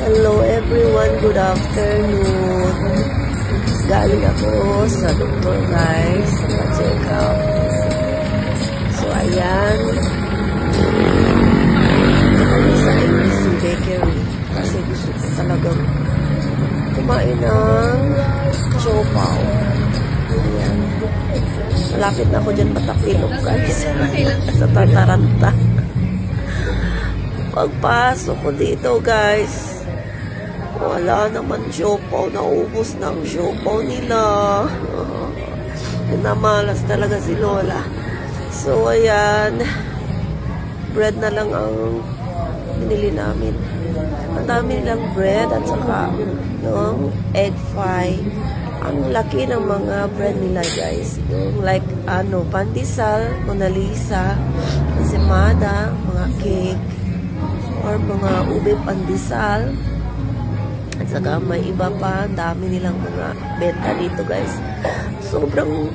Hello everyone, good afternoon. Galing ako sa doktor guys, pa-check up. So ayan, kami sa ABC Bakery kasi gusto ko talagang kumain ng siopaw. Ayan. Malapit na ako dyan matapilok guys. Sa Tataranta. Pagpasok ko dito guys, wala naman siopaw. Naubos ng siopaw nila. Namalas talaga si Lola. So ayan, bread na lang ang binili namin. Ang dami nilang bread at saka yung egg fry. Ang laki ng mga bread nila guys. Yung like pandesal, Mona Lisa, ensaymada, mga cake, or mga ube pandesal. At saka may iba pa, dami nilang mga benta dito guys. Sobrang